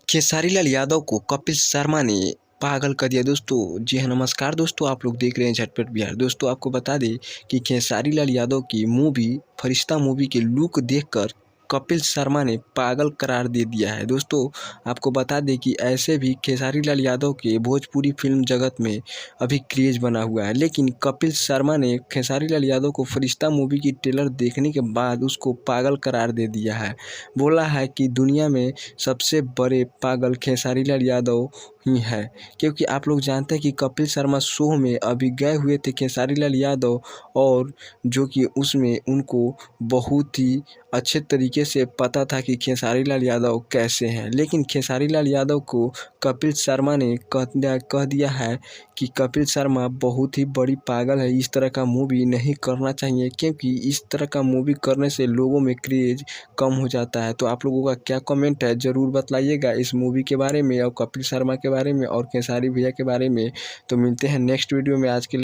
खेसारी लाल यादव को कपिल शर्मा ने पागल कर दिया। दोस्तों जी हाँ, नमस्कार दोस्तों, आप लोग देख रहे हैं झटपट बिहार। दोस्तों आपको बता दें कि खेसारी लाल यादव की मूवी फरिश्ता मूवी के लुक देखकर कपिल शर्मा ने पागल करार दे दिया है। दोस्तों आपको बता दें कि ऐसे भी खेसारी लाल यादव के भोजपुरी फिल्म जगत में अभी क्रेज बना हुआ है, लेकिन कपिल शर्मा ने खेसारी लाल यादव को फरिश्ता मूवी की ट्रेलर देखने के बाद उसको पागल करार दे दिया है। बोला है कि दुनिया में सबसे बड़े पागल खेसारी लाल यादव ही है, क्योंकि आप लोग जानते हैं कि कपिल शर्मा शो में अभी गए हुए थे खेसारी लाल यादव, और जो कि उसमें उनको बहुत ही अच्छे तरीके से पता था कि खेसारी लाल यादव कैसे हैं। लेकिन खेसारी लाल यादव को कपिल शर्मा ने कह दिया है कि कपिल शर्मा बहुत ही बड़ी पागल है, इस तरह का मूवी नहीं करना चाहिए, क्योंकि इस तरह का मूवी करने से लोगों में क्रेज कम हो जाता है। तो आप लोगों का क्या कमेंट है, ज़रूर बताइएगा इस मूवी के बारे में और कपिल शर्मा के बारे में और खेसारी भैया के बारे में। तो मिलते हैं नेक्स्ट वीडियो में, आज के लिए